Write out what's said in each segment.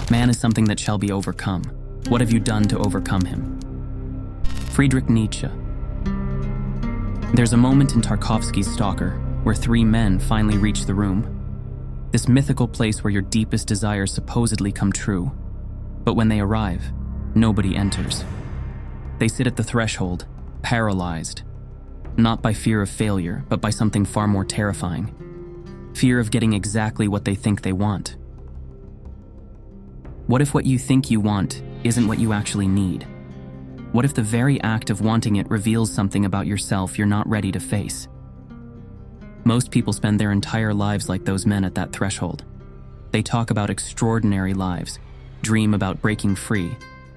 Man is something that shall be overcome. What have you done to overcome him? Friedrich Nietzsche. There's a moment in Tarkovsky's Stalker where three men finally reach the room. This mythical place where your deepest desires supposedly come true. But when they arrive, nobody enters. They sit at the threshold, paralyzed. Not by fear of failure, but by something far more terrifying. Fear of getting exactly what they think they want. What if what you think you want isn't what you actually need? What if the very act of wanting it reveals something about yourself you're not ready to face? Most people spend their entire lives like those men at that threshold. They talk about extraordinary lives, dream about breaking free,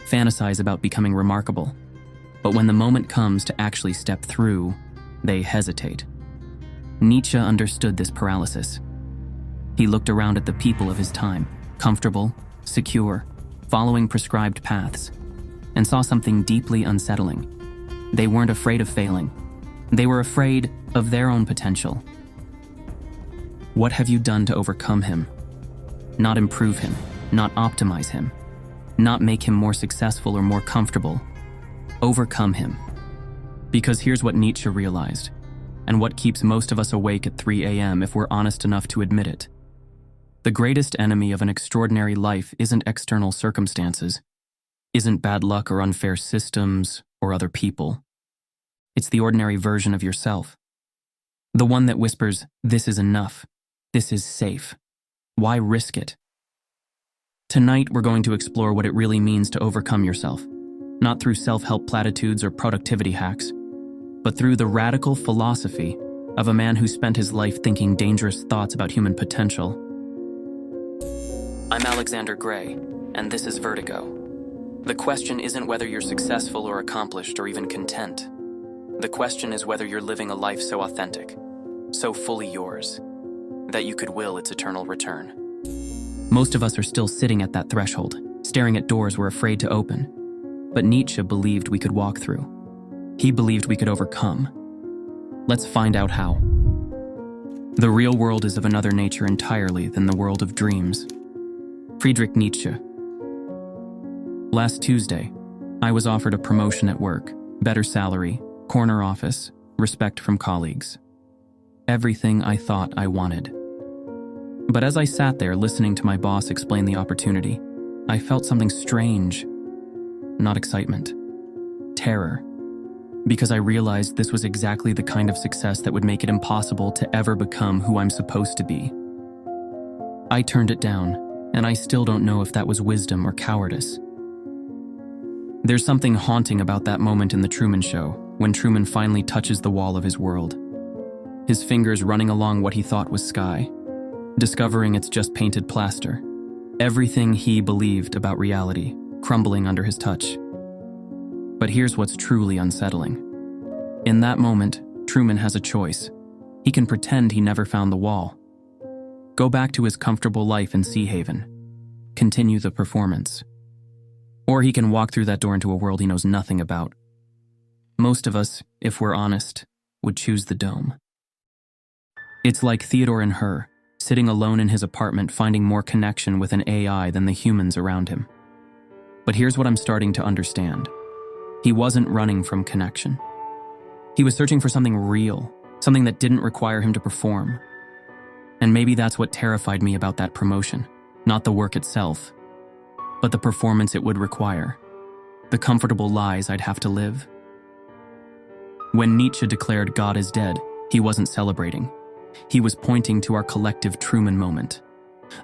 fantasize about becoming remarkable. But when the moment comes to actually step through, they hesitate. Nietzsche understood this paralysis. He looked around at the people of his time, comfortable, secure, following prescribed paths, and saw something deeply unsettling. They weren't afraid of failing. They were afraid of their own potential. What have you done to overcome him? Not improve him, not optimize him, not make him more successful or more comfortable. Overcome him. Because here's what Nietzsche realized, and what keeps most of us awake at 3 a.m. if we're honest enough to admit it. The greatest enemy of an extraordinary life isn't external circumstances, isn't bad luck or unfair systems or other people. It's the ordinary version of yourself. The one that whispers, "This is enough. This is safe. Why risk it?" Tonight, we're going to explore what it really means to overcome yourself, not through self-help platitudes or productivity hacks, but through the radical philosophy of a man who spent his life thinking dangerous thoughts about human potential. I'm Alexander Gray, and this is Vertigo. The question isn't whether you're successful or accomplished or even content. The question is whether you're living a life so authentic, so fully yours, that you could will its eternal return. Most of us are still sitting at that threshold, staring at doors we're afraid to open. But Nietzsche believed we could walk through. He believed we could overcome. Let's find out how. The real world is of another nature entirely than the world of dreams. Friedrich Nietzsche. Last Tuesday, I was offered a promotion at work, better salary, corner office, respect from colleagues. Everything I thought I wanted. But as I sat there listening to my boss explain the opportunity, I felt something strange. Not excitement. Terror. Because I realized this was exactly the kind of success that would make it impossible to ever become who I'm supposed to be. I turned it down, and I still don't know if that was wisdom or cowardice. There's something haunting about that moment in The Truman Show, when Truman finally touches the wall of his world. His fingers running along what he thought was sky, discovering it's just painted plaster. Everything he believed about reality crumbling under his touch. But here's what's truly unsettling. In that moment, Truman has a choice. He can pretend he never found the wall. Go back to his comfortable life in Sea Haven. Continue the performance. Or he can walk through that door into a world he knows nothing about. Most of us, if we're honest, would choose the dome. It's like Theodore and Her, sitting alone in his apartment finding more connection with an AI than the humans around him. But here's what I'm starting to understand. He wasn't running from connection. He was searching for something real, something that didn't require him to perform. And maybe that's what terrified me about that promotion, not the work itself, but the performance it would require, the comfortable lies I'd have to live. When Nietzsche declared God is dead, he wasn't celebrating. He was pointing to our collective Truman moment,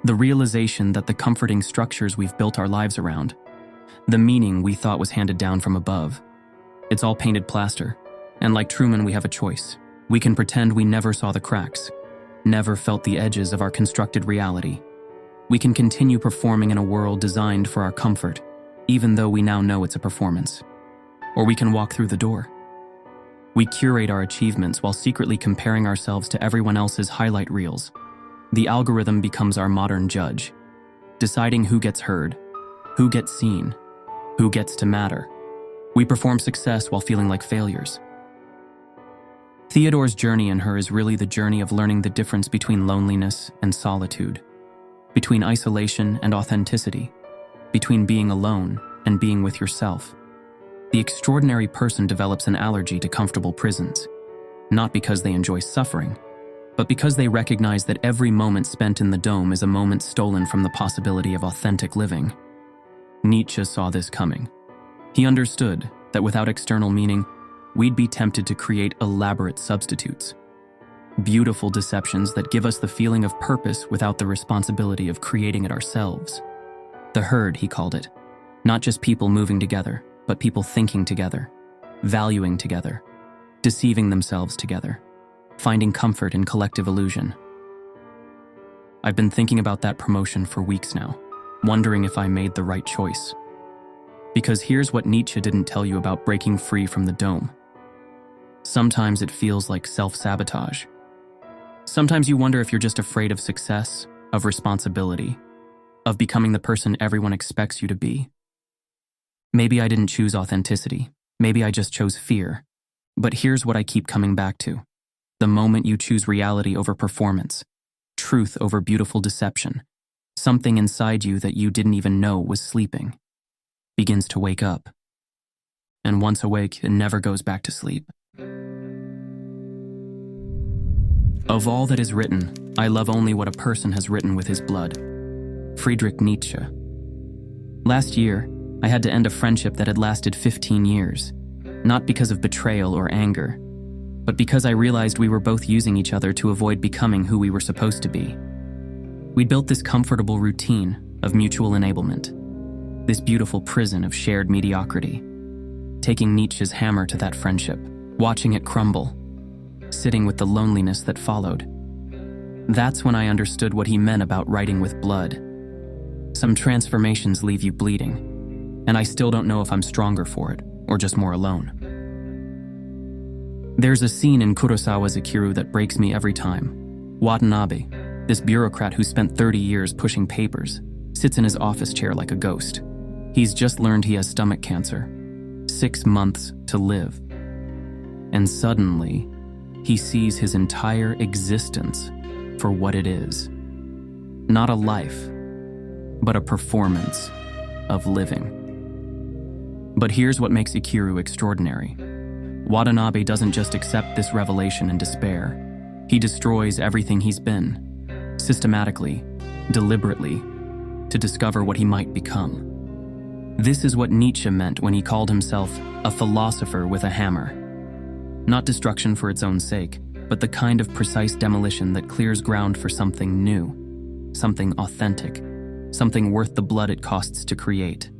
the realization that the comforting structures we've built our lives around, the meaning we thought was handed down from above, it's all painted plaster. And like Truman, we have a choice. We can pretend we never saw the cracks, never felt the edges of our constructed reality. We can continue performing in a world designed for our comfort, even though we now know it's a performance. Or we can walk through the door. We curate our achievements while secretly comparing ourselves to everyone else's highlight reels. The algorithm becomes our modern judge, deciding who gets heard, who gets seen, who gets to matter. We perform success while feeling like failures. Theodore's journey in Her is really the journey of learning the difference between loneliness and solitude, between isolation and authenticity, between being alone and being with yourself. The extraordinary person develops an allergy to comfortable prisons, not because they enjoy suffering, but because they recognize that every moment spent in the dome is a moment stolen from the possibility of authentic living. Nietzsche saw this coming. He understood that without external meaning, we'd be tempted to create elaborate substitutes, beautiful deceptions that give us the feeling of purpose without the responsibility of creating it ourselves. The herd, he called it. Not just people moving together, but people thinking together, valuing together, deceiving themselves together, finding comfort in collective illusion. I've been thinking about that promotion for weeks now, wondering if I made the right choice. Because here's what Nietzsche didn't tell you about breaking free from the dome. Sometimes it feels like self-sabotage. Sometimes you wonder if you're just afraid of success, of responsibility, of becoming the person everyone expects you to be. Maybe I didn't choose authenticity. Maybe I just chose fear. But here's what I keep coming back to. The moment you choose reality over performance, truth over beautiful deception, something inside you that you didn't even know was sleeping begins to wake up. And once awake, it never goes back to sleep. Of all that is written, I love only what a person has written with his blood. Friedrich Nietzsche. Last year, I had to end a friendship that had lasted 15 years, not because of betrayal or anger, but because I realized we were both using each other to avoid becoming who we were supposed to be. We'd built this comfortable routine of mutual enablement, this beautiful prison of shared mediocrity, taking Nietzsche's hammer to that friendship, watching it crumble, sitting with the loneliness that followed. That's when I understood what he meant about writing with blood. Some transformations leave you bleeding, and I still don't know if I'm stronger for it or just more alone. There's a scene in Kurosawa's Ikiru that breaks me every time. Watanabe, this bureaucrat who spent 30 years pushing papers, sits in his office chair like a ghost. He's just learned he has stomach cancer, 6 months to live. And suddenly, he sees his entire existence for what it is. Not a life, but a performance of living. But here's what makes Ikiru extraordinary. Watanabe doesn't just accept this revelation in despair. He destroys everything he's been, systematically, deliberately, to discover what he might become. This is what Nietzsche meant when he called himself a philosopher with a hammer. Not destruction for its own sake, but the kind of precise demolition that clears ground for something new, something authentic, something worth the blood it costs to create.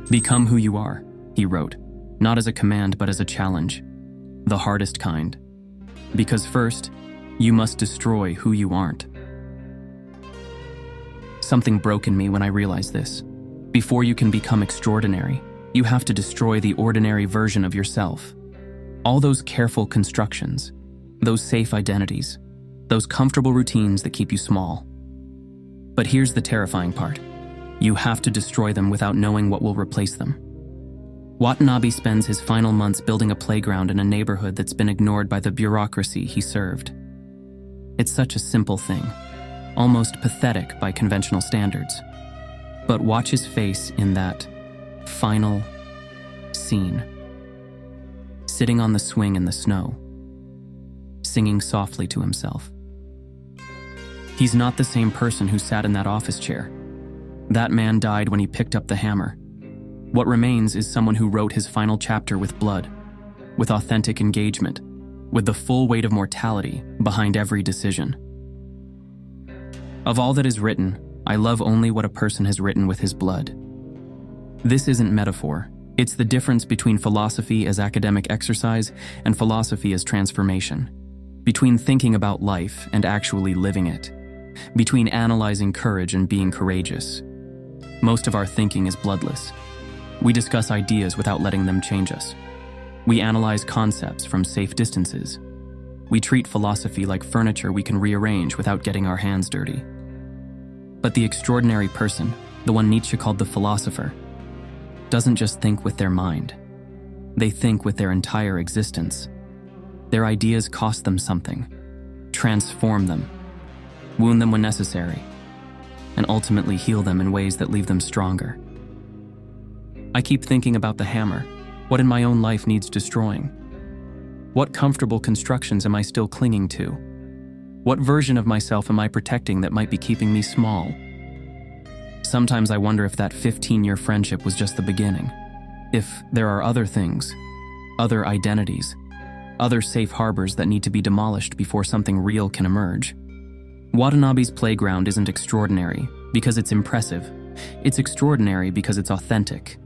Become who you are, he wrote, not as a command but as a challenge, the hardest kind. Because first, you must destroy who you aren't. Something broke in me when I realized this. Before you can become extraordinary, you have to destroy the ordinary version of yourself. All those careful constructions, those safe identities, those comfortable routines that keep you small. But here's the terrifying part. You have to destroy them without knowing what will replace them. Watanabe spends his final months building a playground in a neighborhood that's been ignored by the bureaucracy he served. It's such a simple thing, almost pathetic by conventional standards. But watch his face in that final scene. Sitting on the swing in the snow, singing softly to himself. He's not the same person who sat in that office chair. That man died when he picked up the hammer. What remains is someone who wrote his final chapter with blood, with authentic engagement, with the full weight of mortality behind every decision. Of all that is written, I love only what a person has written with his blood. This isn't metaphor. It's the difference between philosophy as academic exercise and philosophy as transformation. Between thinking about life and actually living it. Between analyzing courage and being courageous. Most of our thinking is bloodless. We discuss ideas without letting them change us. We analyze concepts from safe distances. We treat philosophy like furniture we can rearrange without getting our hands dirty. But the extraordinary person, the one Nietzsche called the philosopher, doesn't just think with their mind. They think with their entire existence. Their ideas cost them something, transform them, wound them when necessary, and ultimately heal them in ways that leave them stronger. I keep thinking about the hammer, what in my own life needs destroying. What comfortable constructions am I still clinging to? What version of myself am I protecting that might be keeping me small? Sometimes I wonder if that 15-year friendship was just the beginning. If there are other things, other identities, other safe harbors that need to be demolished before something real can emerge. Watanabe's playground isn't extraordinary because it's impressive. It's extraordinary because it's authentic.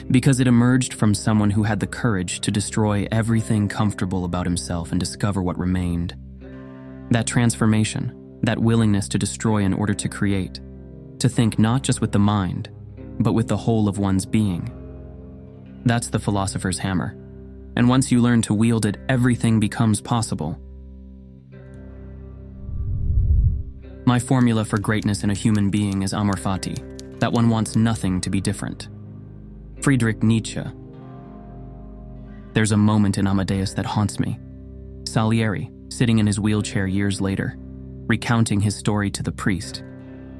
Because it emerged from someone who had the courage to destroy everything comfortable about himself and discover what remained. That transformation, that willingness to destroy in order to create, to think not just with the mind, but with the whole of one's being. That's the philosopher's hammer. And once you learn to wield it, everything becomes possible. My formula for greatness in a human being is Amor Fati, that one wants nothing to be different. Friedrich Nietzsche. There's a moment in Amadeus that haunts me. Salieri, sitting in his wheelchair years later, recounting his story to the priest.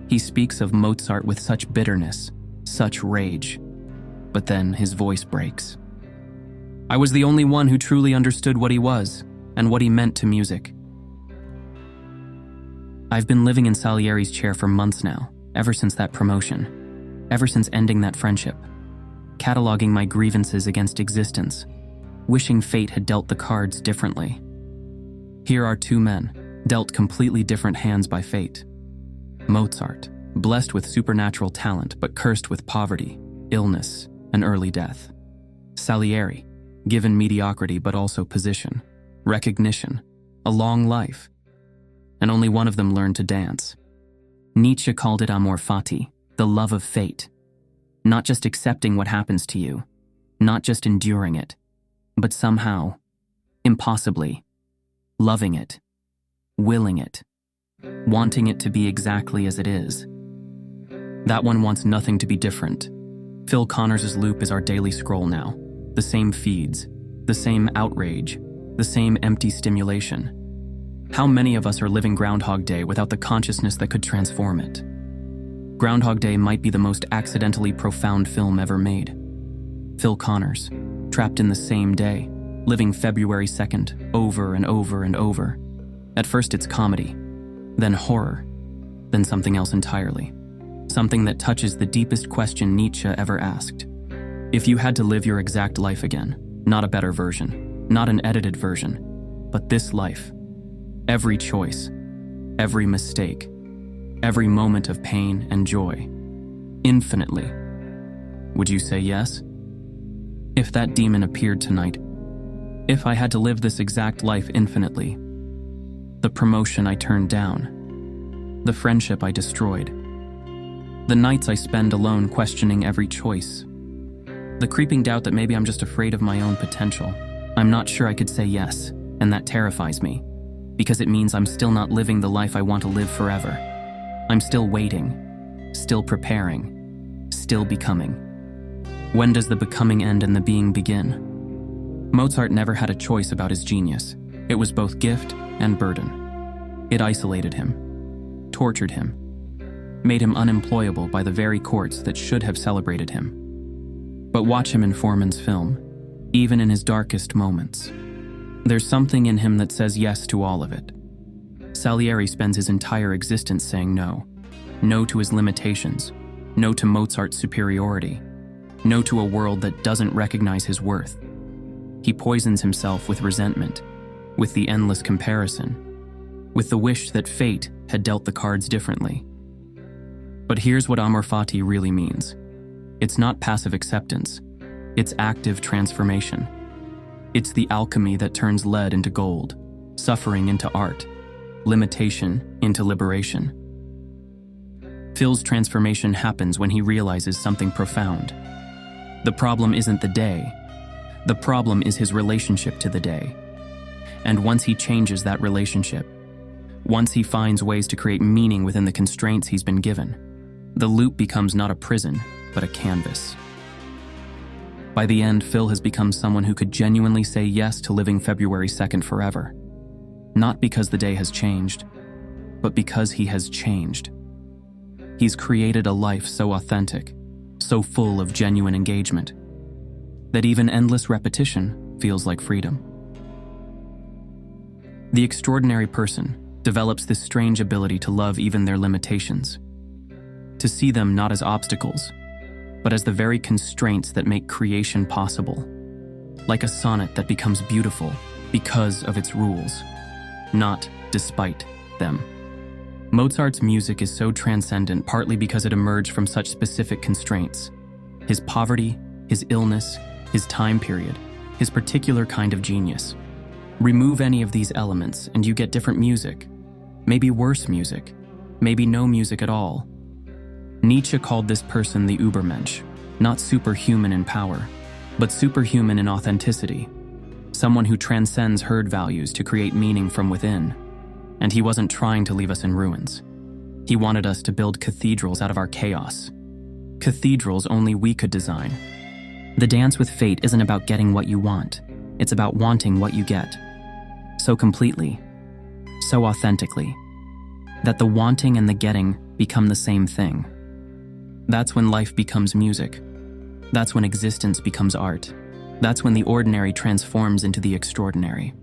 He speaks of Mozart with such bitterness, such rage, but then his voice breaks. I was the only one who truly understood what he was and what he meant to music. I've been living in Salieri's chair for months now, ever since that promotion, ever since ending that friendship, cataloging my grievances against existence, wishing fate had dealt the cards differently. Here are two men, dealt completely different hands by fate. Mozart, blessed with supernatural talent but cursed with poverty, illness, and early death. Salieri, given mediocrity but also position, recognition, a long life. And only one of them learned to dance. Nietzsche called it Amor Fati, the love of fate. Not just accepting what happens to you, not just enduring it, but somehow, impossibly, loving it, willing it, wanting it to be exactly as it is. That one wants nothing to be different. Phil Connors' loop is our daily scroll now. The same feeds, the same outrage, the same empty stimulation. How many of us are living Groundhog Day without the consciousness that could transform it? Groundhog Day might be the most accidentally profound film ever made. Phil Connors, trapped in the same day, living February 2nd, over and over and over. At first it's comedy, then horror, then something else entirely. Something that touches the deepest question Nietzsche ever asked. If you had to live your exact life again, not a better version, not an edited version, but this life, every choice, every mistake, every moment of pain and joy, infinitely, would you say yes? If that demon appeared tonight, if I had to live this exact life infinitely, the promotion I turned down, the friendship I destroyed, the nights I spend alone questioning every choice, the creeping doubt that maybe I'm just afraid of my own potential, I'm not sure I could say yes, and that terrifies me, because it means I'm still not living the life I want to live forever. I'm still waiting, still preparing, still becoming. When does the becoming end and the being begin? Mozart never had a choice about his genius. It was both gift and burden. It isolated him, tortured him, made him unemployable by the very courts that should have celebrated him. But watch him in Foreman's film, even in his darkest moments. There's something in him that says yes to all of it. Salieri spends his entire existence saying no. No to his limitations. No to Mozart's superiority. No to a world that doesn't recognize his worth. He poisons himself with resentment, with the endless comparison, with the wish that fate had dealt the cards differently. But here's what Amor Fati really means. It's not passive acceptance. It's active transformation. It's the alchemy that turns lead into gold, suffering into art, limitation into liberation. Phil's transformation happens when he realizes something profound. The problem isn't the day. The problem is his relationship to the day. And once he changes that relationship, once he finds ways to create meaning within the constraints he's been given, the loop becomes not a prison, but a canvas. By the end, Phil has become someone who could genuinely say yes to living February 2nd forever. Not because the day has changed, but because he has changed. He's created a life so authentic, so full of genuine engagement, that even endless repetition feels like freedom. The extraordinary person develops this strange ability to love even their limitations, to see them not as obstacles, but as the very constraints that make creation possible, like a sonnet that becomes beautiful because of its rules, not despite them. Mozart's music is so transcendent partly because it emerged from such specific constraints: his poverty, his illness, his time period, his particular kind of genius. Remove any of these elements and you get different music, maybe worse music, maybe no music at all. Nietzsche called this person the Übermensch, not superhuman in power, but superhuman in authenticity, someone who transcends herd values to create meaning from within. And he wasn't trying to leave us in ruins. He wanted us to build cathedrals out of our chaos, cathedrals only we could design. The dance with fate isn't about getting what you want, it's about wanting what you get. So completely, so authentically, that the wanting and the getting become the same thing. That's when life becomes music. That's when existence becomes art. That's when the ordinary transforms into the extraordinary.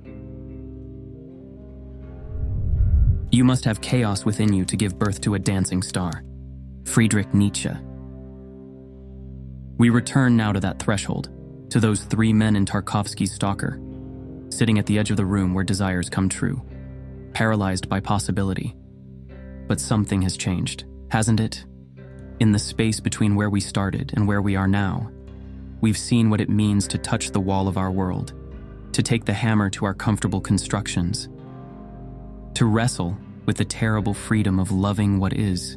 You must have chaos within you to give birth to a dancing star. Friedrich Nietzsche. We return now to that threshold, to those three men in Tarkovsky's Stalker, sitting at the edge of the room where desires come true, paralyzed by possibility. But something has changed, hasn't it? In the space between where we started and where we are now, we've seen what it means to touch the wall of our world, to take the hammer to our comfortable constructions, to wrestle with the terrible freedom of loving what is.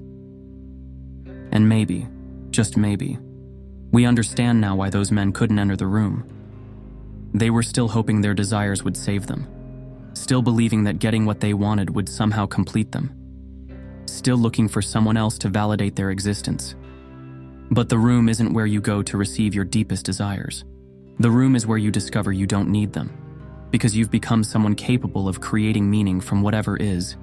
And maybe, just maybe, we understand now why those men couldn't enter the room. They were still hoping their desires would save them, still believing that getting what they wanted would somehow complete them, still looking for someone else to validate their existence. But the room isn't where you go to receive your deepest desires. The room is where you discover you don't need them, because you've become someone capable of creating meaning from whatever is.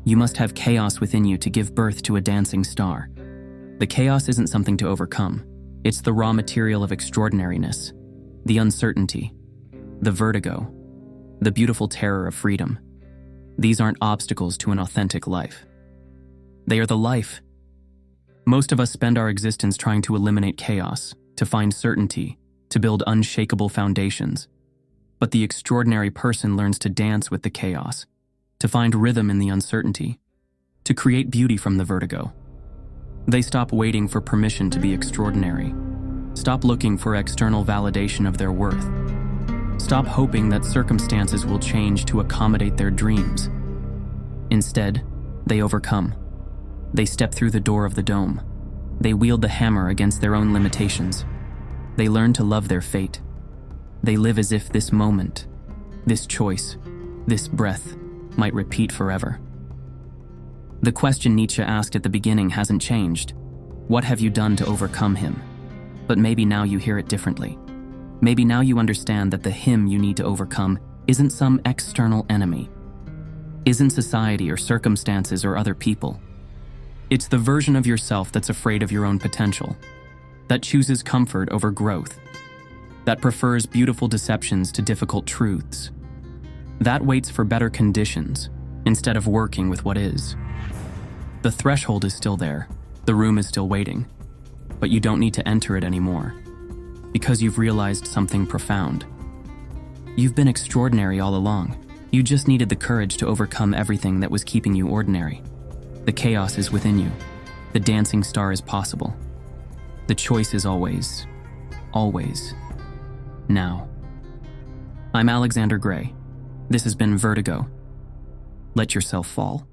You must have chaos within you to give birth to a dancing star. The chaos isn't something to overcome. It's the raw material of extraordinariness, the uncertainty, the vertigo, the beautiful terror of freedom. These aren't obstacles to an authentic life. They are the life. Most of us spend our existence trying to eliminate chaos, to find certainty, to build unshakable foundations. But the extraordinary person learns to dance with the chaos, to find rhythm in the uncertainty, to create beauty from the vertigo. They stop waiting for permission to be extraordinary, stop looking for external validation of their worth, stop hoping that circumstances will change to accommodate their dreams. Instead, they overcome. They step through the door of the dome. They wield the hammer against their own limitations. They learn to love their fate. They live as if this moment, this choice, this breath might repeat forever. The question Nietzsche asked at the beginning hasn't changed. What have you done to overcome him? But maybe now you hear it differently. Maybe now you understand that the him you need to overcome isn't some external enemy, isn't society or circumstances or other people. It's the version of yourself that's afraid of your own potential, that chooses comfort over growth, that prefers beautiful deceptions to difficult truths, that waits for better conditions instead of working with what is. The threshold is still there, the room is still waiting, but you don't need to enter it anymore, because you've realized something profound. You've been extraordinary all along. You just needed the courage to overcome everything that was keeping you ordinary. The chaos is within you. The dancing star is possible. The choice is always now. I'm Alexander Gray. This has been Vertigo. Let yourself fall.